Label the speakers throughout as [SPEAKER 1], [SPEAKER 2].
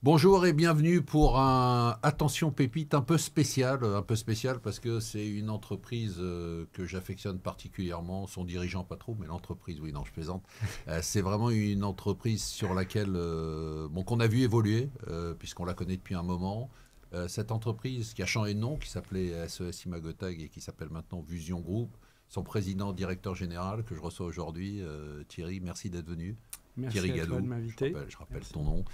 [SPEAKER 1] Bonjour et bienvenue pour un Attention Pépite un peu spécial parce que c'est une entreprise que j'affectionne particulièrement, son dirigeant pas trop, mais l'entreprise, oui, non, je plaisante. C'est vraiment une entreprise sur laquelle, qu'on a vu évoluer, puisqu'on la connaît depuis un moment. Cette entreprise qui a changé de nom, qui s'appelait SES Imagotag et qui s'appelle maintenant Vusion Group, son président, directeur général, que je reçois aujourd'hui, Thierry, merci d'être venu.
[SPEAKER 2] Merci
[SPEAKER 1] Thierry
[SPEAKER 2] à toi
[SPEAKER 1] Gadot,
[SPEAKER 2] de m'inviter.
[SPEAKER 1] je rappelle
[SPEAKER 2] Merci.
[SPEAKER 1] ton nom.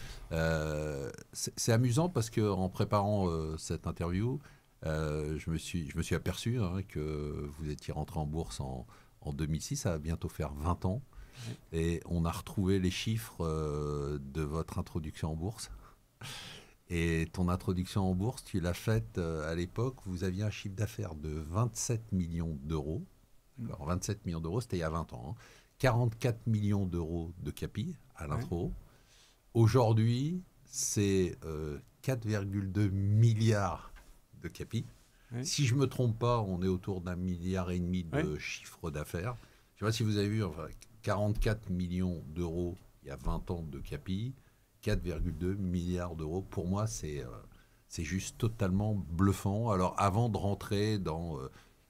[SPEAKER 1] C'est amusant parce qu'en préparant cette interview, je me suis aperçu que vous étiez rentré en bourse en 2006, ça va bientôt faire 20 ans.
[SPEAKER 2] Oui.
[SPEAKER 1] Et on a retrouvé les chiffres de votre introduction en bourse. Et ton introduction en bourse, tu l'as faite à l'époque, vous aviez un chiffre d'affaires de 27 millions d'euros. Alors 27 millions d'euros, c'était il y a 20 ans. 44 millions d'euros de capi à l'intro. Ouais. Aujourd'hui, c'est 4,2 milliards de capi. Ouais. Si je ne me trompe pas, on est autour d'1,5 milliard de chiffre d'affaires. Je ne sais pas si vous avez vu, 44 millions d'euros il y a 20 ans de capi, 4,2 milliards d'euros. Pour moi, c'est juste totalement bluffant. Alors, avant de rentrer dans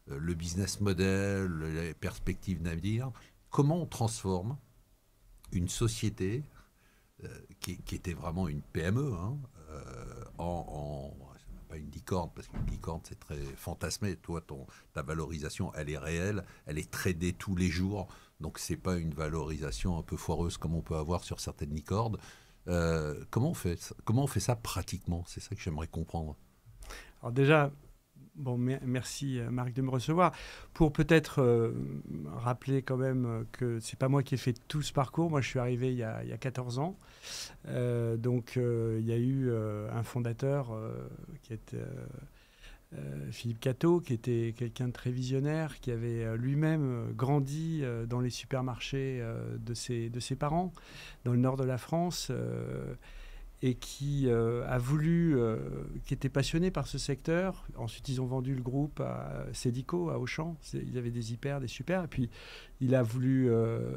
[SPEAKER 1] le business model, les perspectives d'avenir, comment on transforme une société qui était vraiment une PME pas une licorne, parce qu'une licorne c'est très fantasmé. Toi, ta valorisation, elle est réelle, elle est tradée tous les jours, donc c'est pas une valorisation un peu foireuse comme on peut avoir sur certaines licornes. Comment on fait ça pratiquement? C'est ça que j'aimerais comprendre.
[SPEAKER 2] Alors déjà, merci Marc de me recevoir. Pour peut-être rappeler quand même que c'est pas moi qui ai fait tout ce parcours. Moi, je suis arrivé il y a 14 ans. Donc, il y a eu un fondateur qui était Philippe Catteau, qui était quelqu'un de très visionnaire, qui avait lui-même grandi dans les supermarchés de ses parents, dans le nord de la France. Et qui a voulu, qui était passionné par ce secteur. Ensuite, ils ont vendu le groupe à Cedico, à Auchan. Il y avait des hyper, des super. Et puis, il a voulu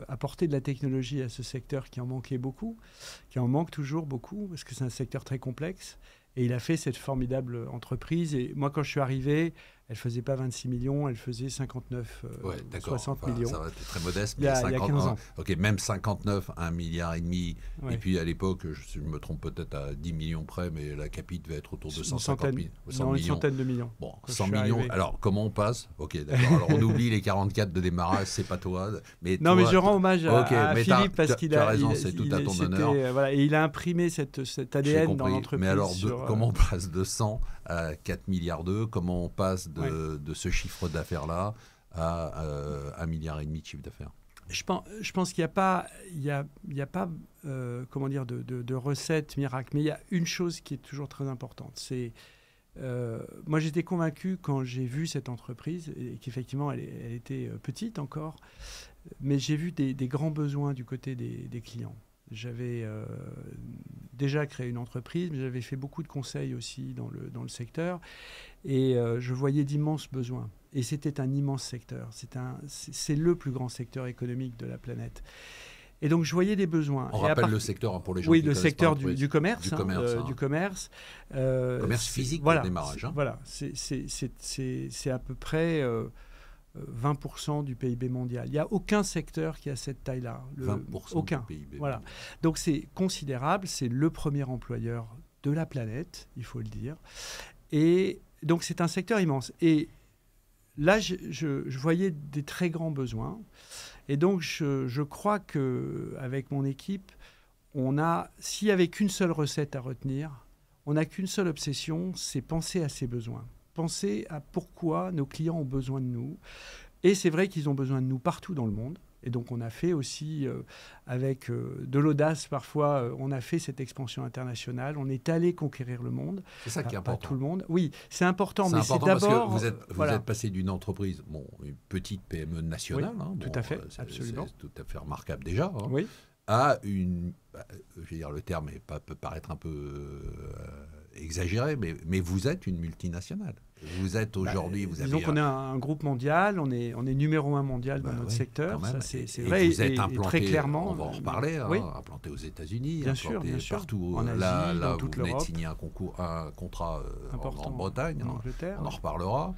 [SPEAKER 2] apporter de la technologie à ce secteur qui en manquait beaucoup, qui en manque toujours beaucoup, parce que c'est un secteur très complexe. Et il a fait cette formidable entreprise. Et moi, quand je suis arrivé, elle ne faisait pas 26 millions, elle faisait 59, 60 millions.
[SPEAKER 1] Ça va être très modeste.
[SPEAKER 2] Il y a 15 ans.
[SPEAKER 1] Ok, même 59, 1,5 milliard.
[SPEAKER 2] Ouais.
[SPEAKER 1] Et puis à l'époque, je me trompe peut-être à 10 millions près, mais la capi devait être autour de 150 millions.
[SPEAKER 2] Une centaine de millions.
[SPEAKER 1] Bon, 100 millions. Arrivé. Alors, comment on passe? Ok, d'accord. Alors, on oublie les 44 de démarrage, c'est pas toi.
[SPEAKER 2] Mais je rends hommage à Philippe parce qu'il a
[SPEAKER 1] raison, c'est tout à ton honneur.
[SPEAKER 2] Voilà, et il a imprimé cet ADN dans l'entreprise.
[SPEAKER 1] Mais alors, comment on passe de 100 à 4 milliards d'euros? Comment on passe de ce chiffre d'affaires-là à 1,5 milliard de chiffre d'affaires?
[SPEAKER 2] Je pense qu'il n'y a pas comment dire, de recette miracle, mais il y a une chose qui est toujours très importante. C'est moi, j'étais convaincu quand j'ai vu cette entreprise, et qu'effectivement, elle était petite encore, mais j'ai vu des grands besoins du côté des clients. J'avais déjà créé une entreprise, mais j'avais fait beaucoup de conseils aussi dans le secteur. Et je voyais d'immenses besoins. Et c'était un immense secteur. C'est le plus grand secteur économique de la planète. Et donc, je voyais des besoins.
[SPEAKER 1] On rappelle le secteur pour les gens
[SPEAKER 2] qui
[SPEAKER 1] connaissent pas.
[SPEAKER 2] Oui, le secteur du commerce.
[SPEAKER 1] Du
[SPEAKER 2] commerce.
[SPEAKER 1] Commerce physique de démarrage.
[SPEAKER 2] Voilà, c'est à peu près 20% du PIB mondial. Il n'y a aucun secteur qui a cette taille-là.
[SPEAKER 1] 20%
[SPEAKER 2] aucun.
[SPEAKER 1] du PIB.
[SPEAKER 2] Voilà. Donc, c'est considérable. C'est le premier employeur de la planète, il faut le dire. Et donc, c'est un secteur immense. Et là, je voyais des très grands besoins. Et donc, je crois qu'avec mon équipe, s'il n'y avait qu'une seule recette à retenir, on n'a qu'une seule obsession, c'est penser à ses besoins. Penser à pourquoi nos clients ont besoin de nous. Et c'est vrai qu'ils ont besoin de nous partout dans le monde. Et donc, on a fait aussi, avec de l'audace parfois, on a fait cette expansion internationale. On est allé conquérir le monde.
[SPEAKER 1] C'est ça qui est important.
[SPEAKER 2] Pas tout le monde. Oui, c'est important, mais c'est
[SPEAKER 1] d'abord... Parce que vous êtes passé d'une entreprise, une petite PME nationale.
[SPEAKER 2] Oui, tout à fait, absolument.
[SPEAKER 1] C'est tout à fait remarquable déjà.
[SPEAKER 2] Oui.
[SPEAKER 1] À une... je veux dire, le terme peut paraître un peu exagérer, mais vous êtes une multinationale. Vous êtes aujourd'hui...
[SPEAKER 2] disons qu'on est un groupe mondial, on est numéro 1 mondial dans notre secteur, ça c'est vrai,
[SPEAKER 1] vous êtes implanté,
[SPEAKER 2] très clairement.
[SPEAKER 1] On va en reparler, implanté aux États-unis,
[SPEAKER 2] bien sûr,
[SPEAKER 1] partout.
[SPEAKER 2] En Asie,
[SPEAKER 1] là
[SPEAKER 2] dans toute
[SPEAKER 1] vous venez de
[SPEAKER 2] l'Europe.
[SPEAKER 1] signer un contrat en Grande-Bretagne,
[SPEAKER 2] en Angleterre.
[SPEAKER 1] On en reparlera.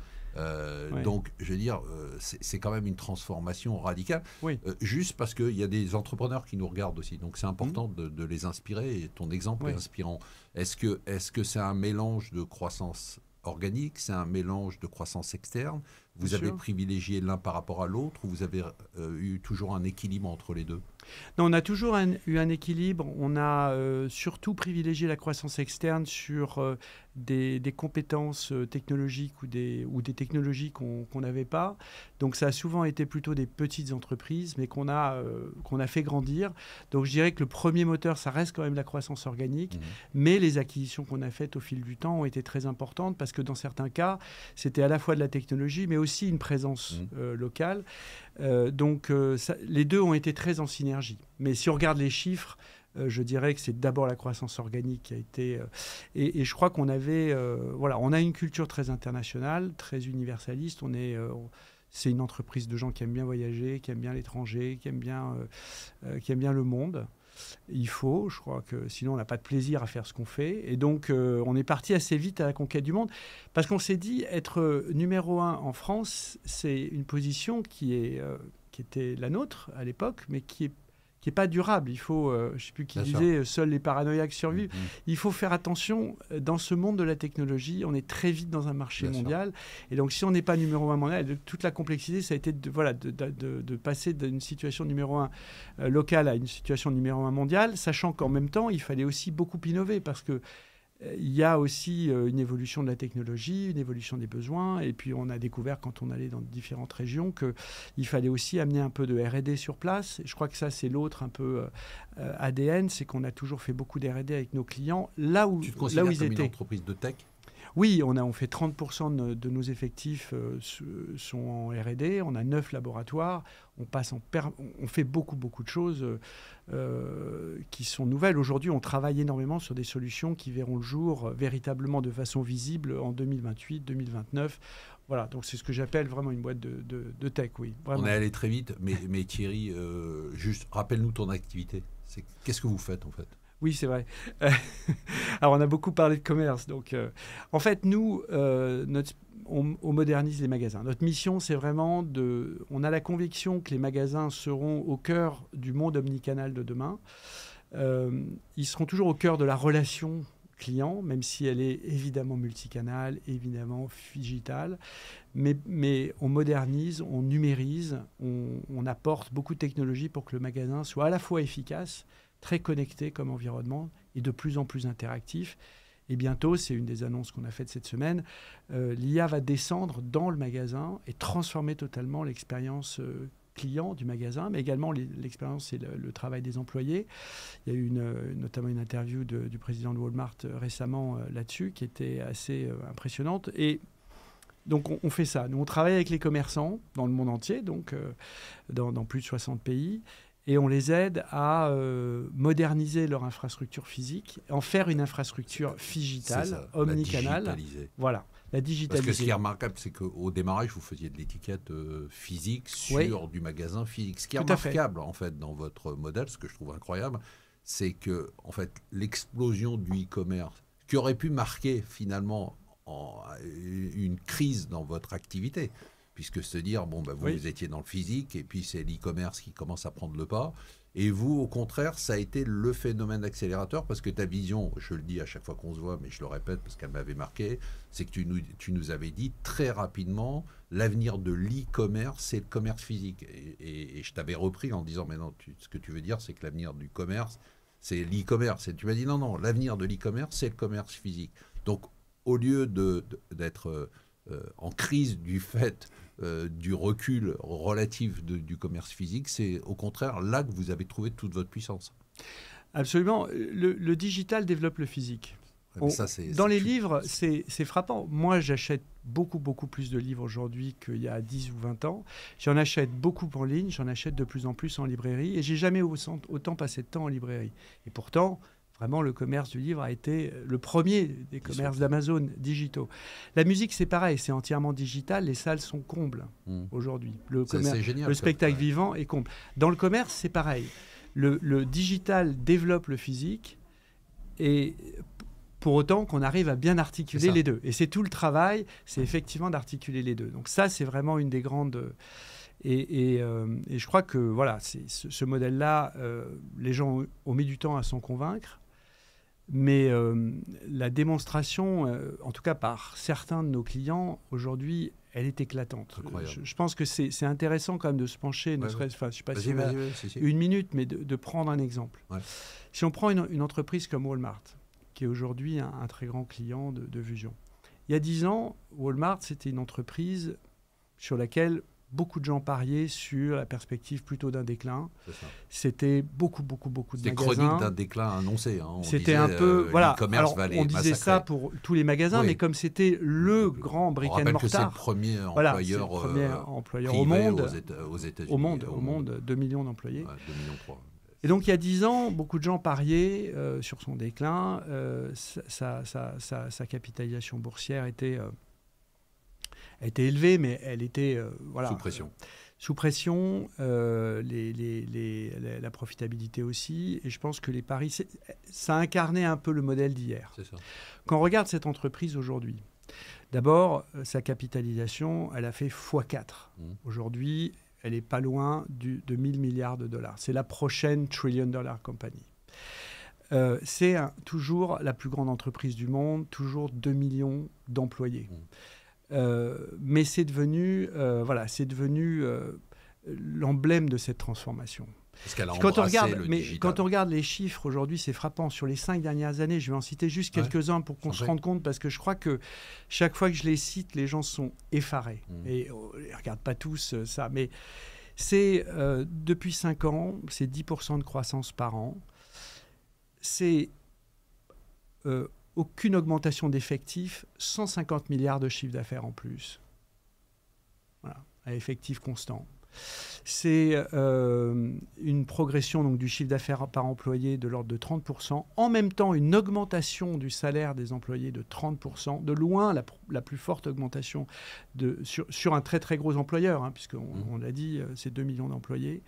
[SPEAKER 1] Donc, je veux dire, c'est quand même une transformation radicale. Juste parce qu'il y a des entrepreneurs qui nous regardent aussi. Donc, c'est important de les inspirer. Et ton exemple est inspirant. Est-ce que c'est un mélange de croissance organique, c'est un mélange de croissance externe? Vous avez privilégié l'un par rapport à l'autre, ou vous avez eu toujours un équilibre entre les deux?
[SPEAKER 2] Non, on a toujours eu un équilibre. On a surtout privilégié la croissance externe sur des compétences technologiques ou des technologies qu'on n'avait pas. Donc ça a souvent été plutôt des petites entreprises, mais qu'on a fait grandir. Donc je dirais que le premier moteur, ça reste quand même la croissance organique, mais les acquisitions qu'on a faites au fil du temps ont été très importantes, parce que dans certains cas, c'était à la fois de la technologie, mais aussi une présence locale. Donc les deux ont été très en synergie. Mais si on regarde les chiffres, je dirais que c'est d'abord la croissance organique qui a été... et je crois qu'on avait... on a une culture très internationale, très universaliste. C'est une entreprise de gens qui aiment bien voyager, qui aiment bien l'étranger, qui aiment bien le monde. Il faut, je crois que sinon on n'a pas de plaisir à faire ce qu'on fait. Et donc on est parti assez vite à la conquête du monde, parce qu'on s'est dit, être numéro 1 en France, c'est une position qui était la nôtre à l'époque, mais qui est pas durable. Il faut, je ne sais plus qui disait, seuls les paranoïaques survivent. Il faut faire attention, dans ce monde de la technologie, on est très vite dans un marché mondial. Et donc, si on n'est pas numéro 1 mondial, toute la complexité, ça a été de passer d'une situation numéro 1 locale à une situation numéro 1 mondiale, sachant qu'en même temps, il fallait aussi beaucoup innover, parce que il y a aussi une évolution de la technologie, une évolution des besoins. Et puis, on a découvert, quand on allait dans différentes régions, qu'il fallait aussi amener un peu de R&D sur place. Et je crois que ça, c'est l'autre un peu ADN, c'est qu'on a toujours fait beaucoup de R&D avec nos clients, là où ils étaient.
[SPEAKER 1] Tu te considères comme une entreprise de tech ?
[SPEAKER 2] Oui, on fait 30% de nos effectifs sont en R&D. On a 9 laboratoires. On fait beaucoup de choses qui sont nouvelles. Aujourd'hui, on travaille énormément sur des solutions qui verront le jour véritablement de façon visible en 2028, 2029. Voilà, donc c'est ce que j'appelle vraiment une boîte de tech, oui. Vraiment.
[SPEAKER 1] On est allé très vite, mais Thierry, juste rappelle-nous ton activité. Qu'est-ce que vous faites en fait ?
[SPEAKER 2] Oui, c'est vrai. Alors, on a beaucoup parlé de commerce. Donc, en fait, nous, on modernise les magasins. Notre mission, c'est vraiment on a la conviction que les magasins seront au cœur du monde omnicanal de demain. Ils seront toujours au cœur de la relation client, même si elle est évidemment multicanal, évidemment digitale. Mais on modernise, on numérise, on apporte beaucoup de technologies pour que le magasin soit à la fois efficace, très connecté comme environnement et de plus en plus interactif. Et bientôt, c'est une des annonces qu'on a faites cette semaine, l'IA va descendre dans le magasin et transformer totalement l'expérience client du magasin, mais également l'expérience et le travail des employés. Il y a eu notamment une interview du président de Walmart récemment là-dessus qui était assez impressionnante. Et donc, on fait ça. Nous, on travaille avec les commerçants dans le monde entier, donc dans plus de 60 pays. Et on les aide à moderniser leur infrastructure physique, en faire une infrastructure digitale, omnicanale. Voilà, la digitaliser.
[SPEAKER 1] Parce que ce qui est remarquable, c'est qu'au démarrage, vous faisiez de l'étiquette physique sur du magasin physique. Ce qui est remarquable, en fait, dans votre modèle, ce que je trouve incroyable, c'est que, en fait, l'explosion du e-commerce, qui aurait pu marquer finalement une crise dans votre activité, puisque se dire, vous étiez dans le physique, et puis c'est l'e-commerce qui commence à prendre le pas. Et vous, au contraire, ça a été le phénomène accélérateur, parce que ta vision, je le dis à chaque fois qu'on se voit, mais je le répète parce qu'elle m'avait marqué, c'est que tu nous avais dit très rapidement, l'avenir de l'e-commerce, c'est le commerce physique. Et je t'avais repris en disant, mais non, ce que tu veux dire, c'est que l'avenir du commerce, c'est l'e-commerce. Et tu m'as dit, non, l'avenir de l'e-commerce, c'est le commerce physique. Donc, au lieu d'être en crise du fait du recul relatif du commerce physique, c'est au contraire là que vous avez trouvé toute votre puissance.
[SPEAKER 2] Absolument. Le digital développe le physique. Dans les livres, c'est frappant. Moi, j'achète beaucoup plus de livres aujourd'hui qu'il y a 10 ou 20 ans. J'en achète beaucoup en ligne, j'en achète de plus en plus en librairie, et j'ai jamais autant passé de temps en librairie. Et pourtant, Vraiment, le commerce du livre a été le premier des commerces d'Amazon digitaux. La musique, c'est pareil, c'est entièrement digital. Les salles sont combles aujourd'hui.
[SPEAKER 1] C'est génial,
[SPEAKER 2] le spectacle vivant est comble. Dans le commerce, c'est pareil. Le digital développe le physique et pour autant qu'on arrive à bien articuler les deux. Et c'est tout le travail, c'est effectivement d'articuler les deux. Donc ça, c'est vraiment une des grandes... Et je crois que voilà, ce modèle-là, les gens ont mis du temps à s'en convaincre. Mais la démonstration, en tout cas par certains de nos clients, aujourd'hui, elle est éclatante. Je pense que c'est intéressant quand même de se pencher, ne serait-ce, je ne sais pas si on a une minute, mais de prendre un exemple. Ouais. Si on prend une entreprise comme Walmart, qui est aujourd'hui un très grand client de Vusion. Il y a 10 ans, Walmart, c'était une entreprise sur laquelle beaucoup de gens pariaient sur la perspective plutôt d'un déclin. C'était beaucoup de magasins.
[SPEAKER 1] C'était chronique d'un déclin annoncé.
[SPEAKER 2] C'était un peu... voilà. Alors, on disait ça pour tous les magasins, mais comme c'était le grand brick and mortar...
[SPEAKER 1] c'est le premier employeur
[SPEAKER 2] au monde.
[SPEAKER 1] Aux États-Unis.
[SPEAKER 2] Au monde, 2 millions d'employés.
[SPEAKER 1] 2 millions 3.
[SPEAKER 2] Et donc, il y a 10 ans, beaucoup de gens pariaient sur son déclin. Sa capitalisation boursière était élevée, mais elle était
[SPEAKER 1] sous pression.
[SPEAKER 2] Sous pression, la profitabilité aussi. Et je pense que les paris, ça incarnait un peu le modèle d'hier.
[SPEAKER 1] C'est ça.
[SPEAKER 2] Quand on regarde cette entreprise aujourd'hui, d'abord, sa capitalisation, elle a fait x4. Aujourd'hui, elle n'est pas loin de 1 000 milliards de dollars. C'est la prochaine trillion-dollar company. C'est toujours la plus grande entreprise du monde, toujours 2 millions d'employés. Mais c'est devenu, l'emblème de cette transformation.
[SPEAKER 1] Parce qu'elle a embrassé le digital.
[SPEAKER 2] Quand on regarde les chiffres aujourd'hui, c'est frappant. Sur les 5 dernières années, je vais en citer juste quelques-uns pour qu'on se rende compte, parce que je crois que chaque fois que je les cite, les gens sont effarés. Et on ne les regarde pas tous, ça. Mais c'est, depuis 5 ans, c'est 10% de croissance par an. C'est aucune augmentation d'effectifs, 150 milliards de chiffre d'affaires en plus. Voilà, à effectif constant. C'est une progression donc, du chiffre d'affaires par employé de l'ordre de 30%. En même temps, une augmentation du salaire des employés de 30%. De loin, la plus forte augmentation sur un très, très gros employeur, puisqu'on l'a dit, c'est 2 millions d'employés.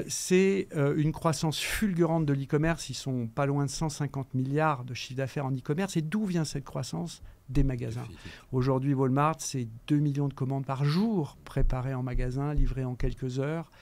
[SPEAKER 2] C'est une croissance fulgurante de l'e-commerce. Ils sont pas loin de 150 milliards de chiffre d'affaires en e-commerce. Et d'où vient cette croissance ? Des magasins. Aujourd'hui, Walmart, c'est 2 millions de commandes par jour préparées en magasin, livrées en quelques heures.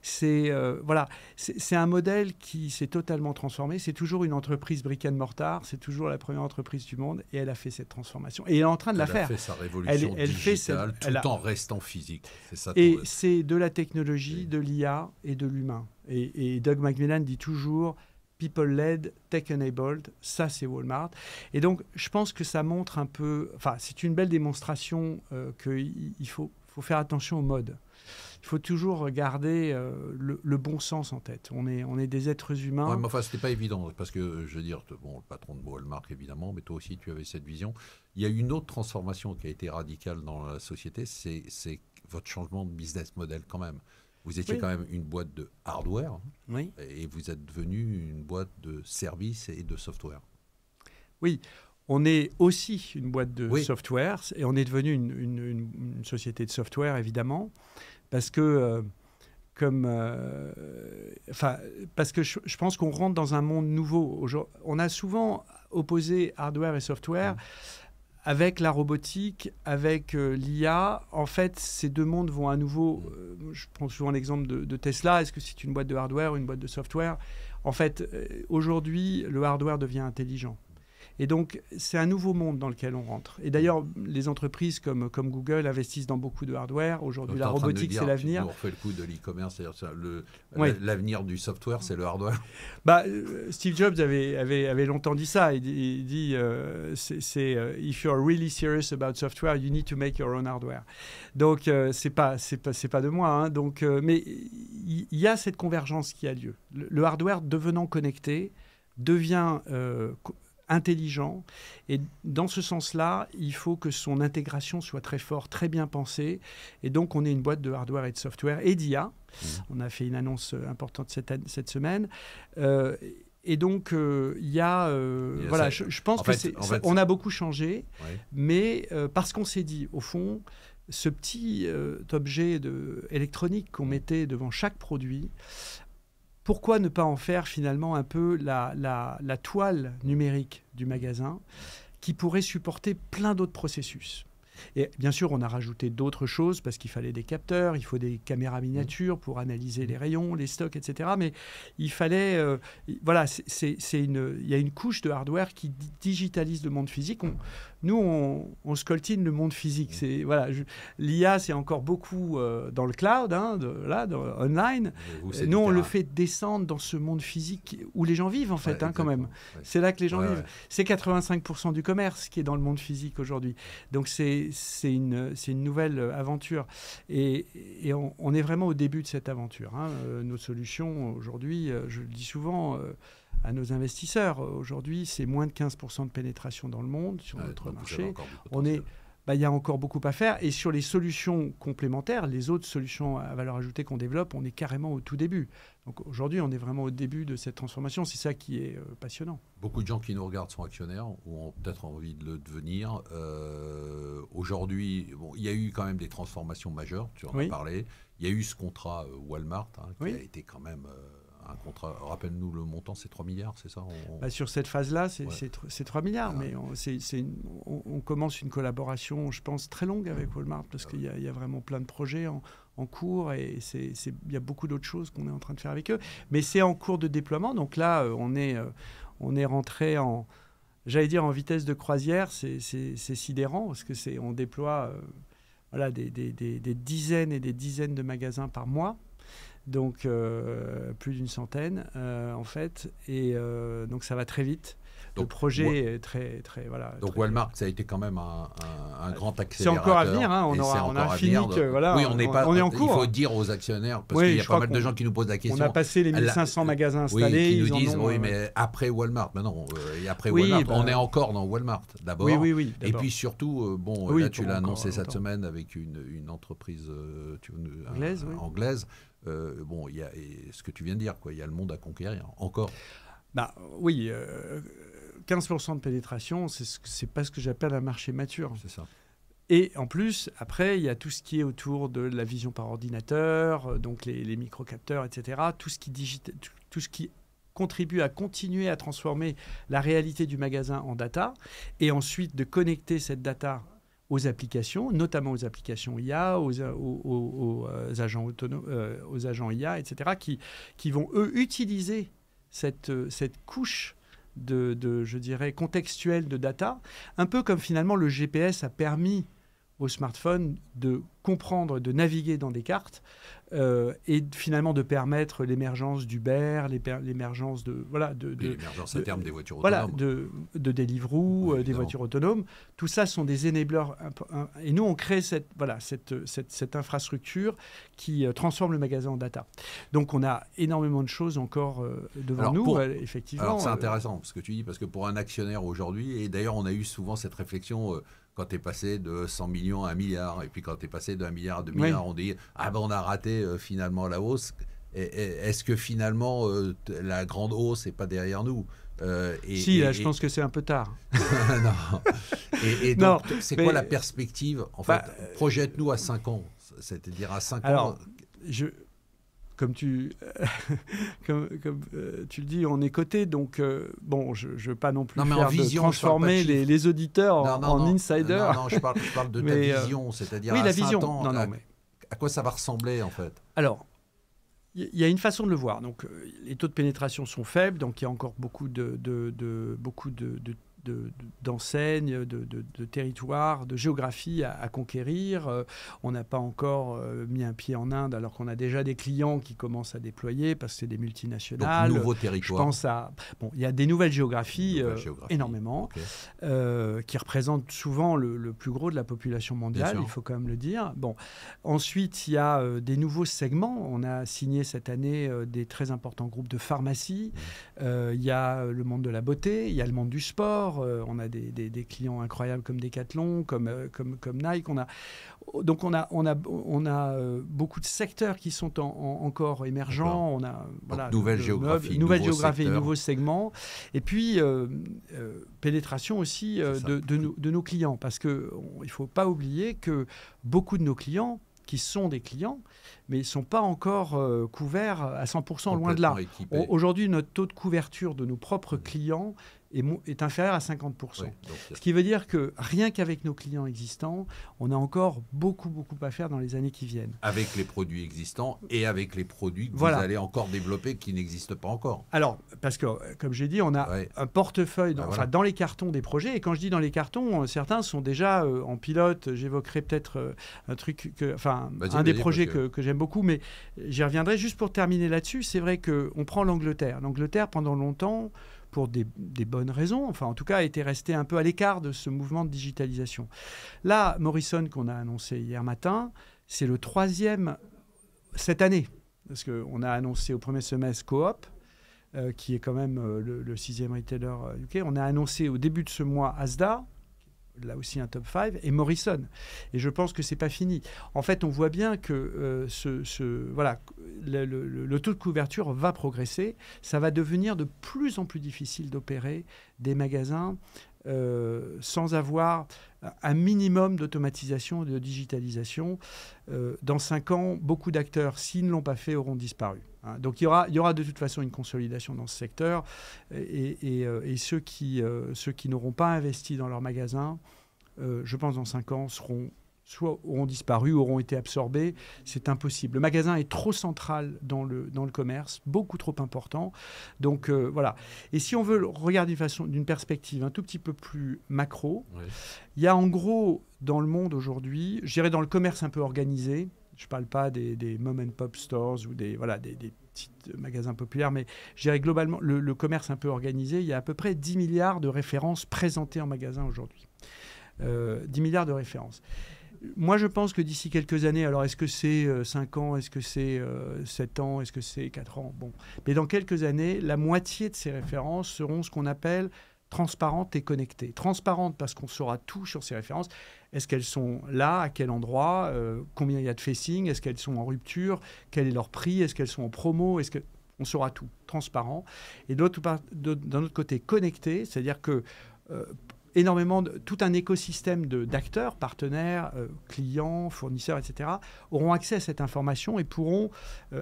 [SPEAKER 2] C'est un modèle qui s'est totalement transformé. C'est toujours une entreprise brick and mortar. C'est toujours la première entreprise du monde. Et elle a fait cette transformation. Et elle est en train de la faire.
[SPEAKER 1] Elle a fait sa révolution digitale tout en restant physique. C'est ça.
[SPEAKER 2] Et c'est de la technologie, de l'IA et de l'humain. Et Doug McMillon dit toujours... People-led, tech-enabled, ça c'est Walmart. Et donc, je pense que ça montre un peu... Enfin, c'est une belle démonstration qu'il faut faire attention au mode. Il faut toujours garder le bon sens en tête. On est des êtres humains.
[SPEAKER 1] Ouais, mais enfin, c'était pas évident, parce que, je veux dire, le patron de Walmart, évidemment, mais toi aussi, tu avais cette vision. Il y a une autre transformation qui a été radicale dans la société, c'est votre changement de business model quand même. Vous étiez quand même une boîte de hardware et vous êtes devenu une boîte de services et de software.
[SPEAKER 2] Oui, on est aussi une boîte de software et on est devenu une société de software, évidemment, parce que, parce que je pense qu'on rentre dans un monde nouveau. On a souvent opposé hardware et software. Avec la robotique, avec l'IA, en fait, ces deux mondes vont à nouveau... je prends souvent l'exemple de Tesla. Est-ce que c'est une boîte de hardware ou une boîte de software ? En fait, aujourd'hui, le hardware devient intelligent. Et donc, c'est un nouveau monde dans lequel on rentre. Et d'ailleurs, les entreprises comme Google investissent dans beaucoup de hardware. Aujourd'hui, la robotique, c'est l'avenir.
[SPEAKER 1] On refait le coup de l'e-commerce, c'est-à-dire l'avenir du software, c'est le hardware.
[SPEAKER 2] Steve Jobs avait longtemps dit ça. Il dit if you are really serious about software, you need to make your own hardware. Donc, c'est pas de moi. Hein. Donc, mais il y a cette convergence qui a lieu. Le hardware devenant connecté devient intelligent. Et dans ce sens-là, il faut que son intégration soit très forte, très bien pensée. Et donc, on est une boîte de hardware et de software et d'IA. On a fait une annonce importante cette semaine. Et donc, il y a... voilà, je pense on a beaucoup changé,
[SPEAKER 1] ouais.
[SPEAKER 2] mais parce qu'on s'est dit, au fond, ce petit objet électronique qu'on mettait devant chaque produit, pourquoi ne pas en faire finalement un peu la toile numérique du magasin qui pourrait supporter plein d'autres processus. Et bien sûr, on a rajouté d'autres choses parce qu'il fallait des capteurs, il faut des caméras miniatures pour analyser les rayons, les stocks, etc. Mais il fallait... voilà, il y a une couche de hardware qui digitalise le monde physique. Nous, on scoltine le monde physique. Voilà, l'IA, c'est encore beaucoup dans le cloud, hein, online. Nous, on le fait descendre dans ce monde physique où les gens vivent, en fait, quand même. Ouais. C'est là que les gens vivent. Ouais. C'est 85% du commerce qui est dans le monde physique aujourd'hui. Donc, c'est une nouvelle aventure. Et on est vraiment au début de cette aventure. Hein. Nos solutions, aujourd'hui, je le dis souvent... à nos investisseurs. Aujourd'hui, c'est moins de 15% de pénétration dans le monde sur notre marché. Il y a encore beaucoup à faire. Et sur les solutions complémentaires, les autres solutions à valeur ajoutée qu'on développe, on est carrément au tout début. Donc aujourd'hui, on est vraiment au début de cette transformation. C'est ça qui est passionnant.
[SPEAKER 1] Beaucoup de gens qui nous regardent sont actionnaires ou ont peut-être envie de le devenir. Aujourd'hui, il y a eu quand même des transformations majeures, tu en as parlé. Il y a eu ce contrat Walmart qui a été quand même... un contrat, rappelle-nous le montant, c'est 3 milliards, c'est ça
[SPEAKER 2] sur cette phase-là, c'est 3 milliards, mais on commence une collaboration, je pense, très longue avec Walmart, parce qu'il y a vraiment plein de projets en cours, et il y a beaucoup d'autres choses qu'on est en train de faire avec eux. Mais c'est en cours de déploiement, donc là, on est rentré en vitesse de croisière, c'est sidérant, parce que on déploie des dizaines et des dizaines de magasins par mois. Donc plus d'une centaine en fait, et donc ça va très vite. Donc, le projet est très voilà.
[SPEAKER 1] Donc
[SPEAKER 2] très
[SPEAKER 1] Walmart, ça a été quand même un grand accélérateur.
[SPEAKER 2] C'est encore à venir, hein. On a fini que voilà.
[SPEAKER 1] Oui, on est en cours. Il faut dire aux actionnaires parce qu'il y a pas mal de gens qui nous posent la question.
[SPEAKER 2] On a passé les 1500 magasins installés.
[SPEAKER 1] Qui nous disent mais après Walmart, non, après Walmart, on est encore dans Walmart d'abord.
[SPEAKER 2] Oui.
[SPEAKER 1] Et puis surtout, là tu l'as annoncé cette semaine avec une entreprise anglaise. Il y a ce que tu viens de dire, il y a le monde à conquérir encore.
[SPEAKER 2] 15% de pénétration, c'est pas ce que j'appelle un marché mature.
[SPEAKER 1] C'est ça.
[SPEAKER 2] Et en plus, après, il y a tout ce qui est autour de la vision par ordinateur, donc les microcapteurs, etc. Tout ce qui contribue à continuer à transformer la réalité du magasin en data, et ensuite de connecter cette data aux applications, notamment aux applications IA, aux agents autonomes, aux agents IA, etc., qui vont, eux, utiliser cette couche je dirais, contextuelle de data, un peu comme finalement le GPS a permis au smartphone de comprendre, de naviguer dans des cartes et finalement de permettre l'émergence d'Uber, l'émergence
[SPEAKER 1] l'émergence à terme des voitures
[SPEAKER 2] autonomes.
[SPEAKER 1] De
[SPEAKER 2] Deliveroo, des voitures autonomes. Tout ça sont des enablers. Et nous, on crée cette infrastructure qui transforme le magasin en data. Donc, on a énormément de choses encore devant nous, effectivement.
[SPEAKER 1] Alors, c'est intéressant ce que tu dis, parce que pour un actionnaire aujourd'hui, et d'ailleurs, on a eu souvent cette réflexion... quand tu es passé de 100 millions à 1 milliard, et puis quand tu es passé de 1 milliard à 2 milliards, on dit « Ah ben on a raté finalement la hausse ». Est-ce que finalement la grande hausse n'est pas derrière nous
[SPEAKER 2] je pense que c'est un peu tard.
[SPEAKER 1] Non. Et donc, c'est quoi la perspective en fait, projette-nous à 5 ans, c'est-à-dire à 5 ans.
[SPEAKER 2] Comme tu le dis, on est coté, donc je ne veux pas non plus transformer les auditeurs en insiders.
[SPEAKER 1] Non, je parle de ta vision, c'est-à-dire à 5 ans, à quoi ça va ressembler en fait?
[SPEAKER 2] Alors, il y a une façon de le voir. Donc, les taux de pénétration sont faibles, donc il y a encore beaucoup d'enseignes, de territoires, de géographie à conquérir. On n'a pas encore mis un pied en Inde alors qu'on a déjà des clients qui commencent à déployer parce que c'est des multinationales.
[SPEAKER 1] Donc, nouveaux territoires.
[SPEAKER 2] Je pense il y a des nouvelles géographies, énormément, qui représentent souvent le plus gros de la population mondiale, il faut quand même le dire. Ensuite, il y a des nouveaux segments. On a signé cette année des très importants groupes de pharmacie. Il y a le monde de la beauté, il y a le monde du sport. sport. On a des clients incroyables comme Decathlon, comme Nike. Donc on a beaucoup de secteurs qui sont encore émergents. On a
[SPEAKER 1] nouvelle géographie,
[SPEAKER 2] nouveaux segments. Et puis pénétration aussi de nos clients, parce que il faut pas oublier que beaucoup de nos clients qui sont des clients, mais ils ne sont pas encore couverts à 100%, loin de là. Aujourd'hui, notre taux de couverture de nos propres clients est inférieur à 50%. Oui, ce qui veut dire que rien qu'avec nos clients existants, on a encore beaucoup à faire dans les années qui viennent.
[SPEAKER 1] Avec les produits existants et avec les produits que vous allez encore développer qui n'existent pas encore.
[SPEAKER 2] Alors, parce que, comme j'ai dit, on a un portefeuille dans les cartons des projets. Et quand je dis dans les cartons, certains sont déjà en pilote. J'évoquerai peut-être un truc, un des projets que j'aime beaucoup, mais j'y reviendrai. Juste pour terminer là-dessus, c'est vrai qu'on prend l'Angleterre. L'Angleterre, pendant longtemps, pour des bonnes raisons, en tout cas, était resté un peu à l'écart de ce mouvement de digitalisation. Là, Morrison, qu'on a annoncé hier matin, c'est le 3e cette année, parce qu'on a annoncé au premier semestre Coop, qui est quand même le 6e retailer UK. On a annoncé au début de ce mois Asda, là aussi un top 5, et Morrison. Et je pense que ce n'est pas fini. En fait, on voit bien que le taux de couverture va progresser. Ça va devenir de plus en plus difficile d'opérer des magasins sans avoir un minimum d'automatisation et de digitalisation. Dans 5 ans, beaucoup d'acteurs, s'ils ne l'ont pas fait, auront disparu. Donc il y aura de toute façon une consolidation dans ce secteur, et ceux qui n'auront pas investi dans leur magasin, je pense dans 5 ans, soit auront disparu, auront été absorbés. C'est impossible. Le magasin est trop central dans le commerce, beaucoup trop important. Donc voilà. Et si on veut regarder d'une perspective un tout petit peu plus macro, il y a en gros dans le monde aujourd'hui, je dirais dans le commerce un peu organisé, je ne parle pas des mom-and-pop stores ou des petits magasins populaires, mais je dirais globalement le commerce un peu organisé, il y a à peu près 10 milliards de références présentées en magasin aujourd'hui. 10 milliards de références. Moi, je pense que d'ici quelques années, alors est-ce que c'est 5 ans, est-ce que c'est 7 ans, est-ce que c'est 4 ans, bon. Mais dans quelques années, la moitié de ces références seront ce qu'on appelle transparentes et connectées. Transparentes parce qu'on saura tout sur ces références. Est-ce qu'elles sont là, à quel endroit, combien il y a de facing, est-ce qu'elles sont en rupture, quel est leur prix, est-ce qu'elles sont en promo, on saura tout, transparent. Et d'un autre côté, connecté, c'est-à-dire que tout un écosystème d'acteurs, partenaires, clients, fournisseurs, etc., auront accès à cette information et pourront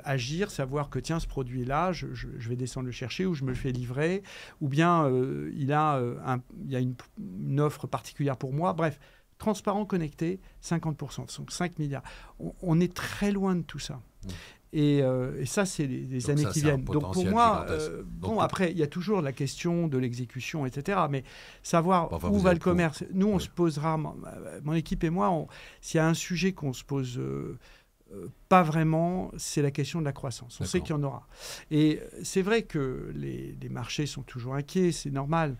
[SPEAKER 2] agir, savoir que tiens, ce produit-là, je vais descendre le chercher ou je me le fais livrer, ou bien il y a une offre particulière pour moi. Bref, transparent, connecté, 50%, donc 5 milliards. On est très loin de tout ça. Et ça, c'est les années qui viennent. Donc pour moi, après, il y a toujours la question de l'exécution, etc. Mais savoir où va le commerce. Nous, on se posera, mon équipe et moi, s'il y a un sujet qu'on se pose pas vraiment, c'est la question de la croissance. On sait qu'il y en aura. Et c'est vrai que les marchés sont toujours inquiets, c'est normal.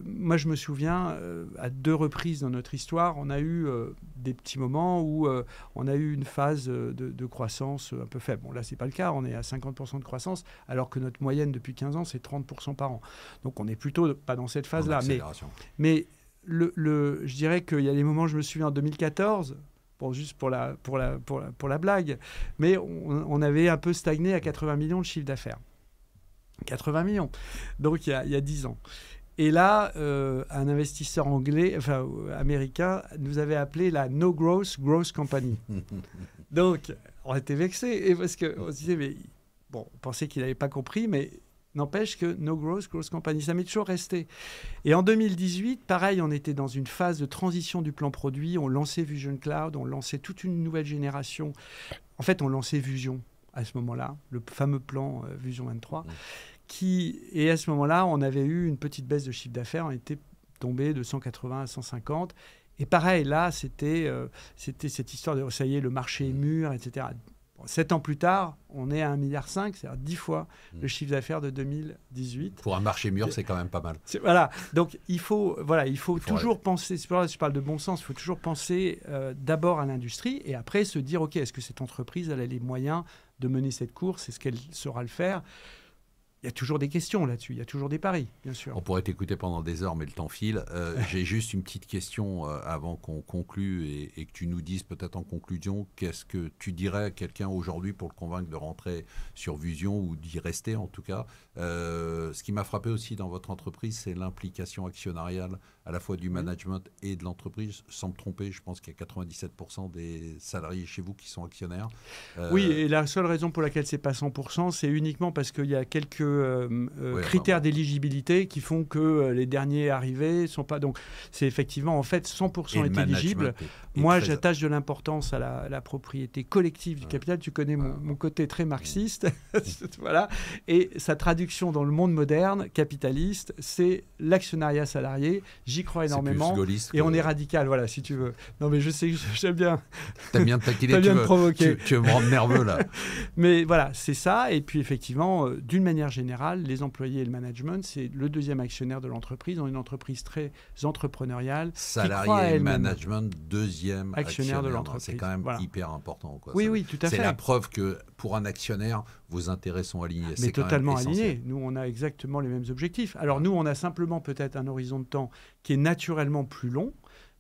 [SPEAKER 2] Moi, je me souviens, à 2 reprises dans notre histoire, on a eu des petits moments où on a eu une phase de croissance un peu faible. Bon, là, c'est pas le cas. On est à 50% de croissance, alors que notre moyenne depuis 15 ans, c'est 30% par an. Donc, on n'est plutôt pas dans cette phase-là. Mais je dirais qu'il y a des moments, je me souviens, en 2014... juste pour la blague, mais on avait un peu stagné à 80 millions de chiffre d'affaires. 80 millions, donc il y a 10 ans. Et là, un investisseur américain nous avait appelé la No Growth Company. Donc, on était vexés, parce qu'on se disait, mais bon, on pensait qu'il n'avait pas compris, mais n'empêche que No Growth Company, ça m'est toujours resté. Et en 2018, pareil, on était dans une phase de transition du plan produit. On lançait Vision Cloud, on lançait toute une nouvelle génération. En fait, on lançait Fusion à ce moment-là, le fameux plan Fusion 23. Et à ce moment-là, on avait eu une petite baisse de chiffre d'affaires. On était tombé de 180 à 150. Et pareil, là, c'était cette histoire de ça y est, le marché est mûr, etc. 7 ans plus tard, on est à 1,5 milliard, c'est-à-dire 10 fois le chiffre d'affaires de 2018.
[SPEAKER 1] Pour un marché mûr, c'est quand même pas mal.
[SPEAKER 2] Voilà, donc il faut toujours penser, c'est pour ça que je parle de bon sens, il faut toujours penser d'abord à l'industrie et après se dire, OK, est-ce que cette entreprise elle a les moyens de mener cette course, est-ce qu'elle saura le faire ? il y a toujours des questions là-dessus, il y a toujours des paris, bien sûr.
[SPEAKER 1] On pourrait t'écouter pendant des heures, mais le temps file. J'ai juste une petite question avant qu'on conclue et que tu nous dises peut-être en conclusion, qu'est-ce que tu dirais à quelqu'un aujourd'hui pour le convaincre de rentrer sur Vusion ou d'y rester en tout cas. Ce qui m'a frappé aussi dans votre entreprise, c'est l'implication actionnariale à la fois du management et de l'entreprise. Sans me tromper, je pense qu'il y a 97% des salariés chez vous qui sont actionnaires.
[SPEAKER 2] Oui, et la seule raison pour laquelle c'est pas 100%, c'est uniquement parce qu'il y a quelques critères d'éligibilité qui font que les derniers arrivés sont pas. Donc, c'est effectivement en fait 100% est éligible. Moi, j'attache de l'importance à la propriété collective du capital. Tu connais mon côté très marxiste, voilà. Et sa traduction dans le monde moderne capitaliste, c'est l'actionnariat salarié. J'y crois énormément. Et on est radical, voilà, si tu veux. Non, mais je sais que j'aime bien.
[SPEAKER 1] T'aimes bien te taquiner,
[SPEAKER 2] tu me provoquer.
[SPEAKER 1] Tu veux me rendre nerveux là.
[SPEAKER 2] Mais voilà, c'est ça. Et puis effectivement, d'une manière générale, les employés et le management, c'est le deuxième actionnaire de l'entreprise. On est une entreprise très entrepreneuriale.
[SPEAKER 1] Salarié et management, deuxième actionnaire
[SPEAKER 2] de l'entreprise.
[SPEAKER 1] C'est quand même hyper important. Quoi.
[SPEAKER 2] Oui, oui, tout à fait.
[SPEAKER 1] C'est la preuve que pour un actionnaire, vos intérêts sont alignés.
[SPEAKER 2] Mais totalement alignés. Nous, on a exactement les mêmes objectifs. Alors nous, on a simplement peut-être un horizon de temps qui est naturellement plus long,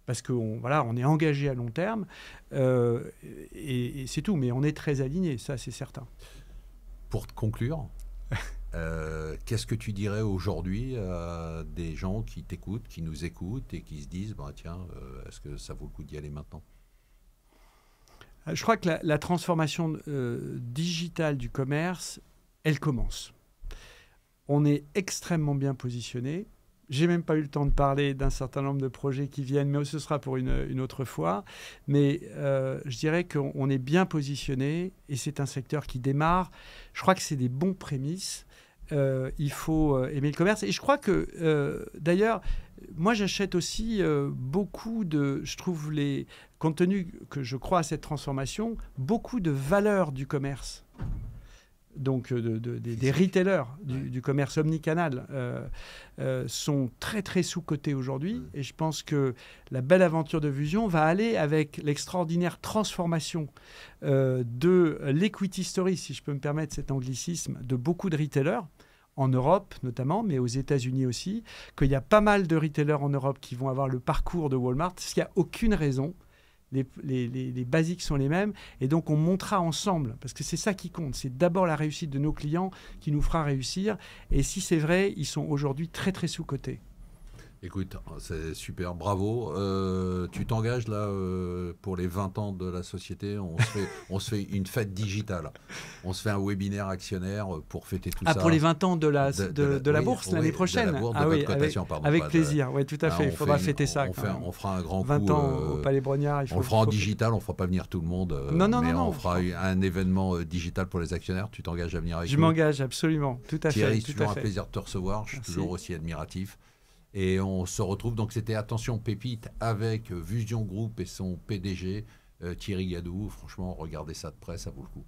[SPEAKER 2] parce qu'on on est engagé à long terme, et c'est tout. Mais on est très alignés, ça c'est certain.
[SPEAKER 1] Pour conclure, qu'est-ce que tu dirais aujourd'hui à des gens qui t'écoutent, qui nous écoutent et qui se disent tiens, est-ce que ça vaut le coup d'y aller maintenant ?
[SPEAKER 2] Je crois que la transformation digitale du commerce, elle commence. On est extrêmement bien positionné. J'ai même pas eu le temps de parler d'un certain nombre de projets qui viennent, mais ce sera pour une autre fois. Mais je dirais qu'on est bien positionné et c'est un secteur qui démarre. Je crois que c'est des bons prémices. Il faut aimer le commerce. Et je crois que, d'ailleurs, moi, j'achète aussi beaucoup de... Je trouve, compte tenu que je crois à cette transformation, beaucoup de valeurs du commerce. Donc, des retailers du commerce omnicanal sont très, très sous-cotés aujourd'hui. Et je pense que la belle aventure de Vusion va aller avec l'extraordinaire transformation de l'equity story, si je peux me permettre cet anglicisme, de beaucoup de retailers, en Europe notamment, mais aux États-Unis aussi, qu'il y a pas mal de retailers en Europe qui vont avoir le parcours de Walmart, parce qu'il n'y a aucune raison. Les basiques sont les mêmes, et donc on montera ensemble, parce que c'est ça qui compte. C'est d'abord la réussite de nos clients qui nous fera réussir, et si c'est vrai, ils sont aujourd'hui très très sous-cotés.
[SPEAKER 1] Écoute, c'est super, bravo. Tu t'engages là pour les 20 ans de la société. On se fait une fête digitale. On se fait un webinaire actionnaire pour fêter tout ça.
[SPEAKER 2] Pour les 20 ans de la bourse l'année prochaine. Avec plaisir, oui, tout à fait. Il faudra fêter ça.
[SPEAKER 1] On fera un grand
[SPEAKER 2] 20
[SPEAKER 1] coup.
[SPEAKER 2] Ans au Palais Brognard.
[SPEAKER 1] On le fera en digital, on ne fera pas venir tout le monde. Mais on fera un événement digital pour les actionnaires. Tu t'engages à venir avec nous?
[SPEAKER 2] Je m'engage, absolument. Tout à fait.
[SPEAKER 1] Thierry, c'est toujours un plaisir de te recevoir. Je suis toujours aussi admiratif. Et on se retrouve, donc c'était Attention Pépite avec Vusion Group et son PDG Thierry Gadou. Franchement, regardez ça de près, ça vaut le coup.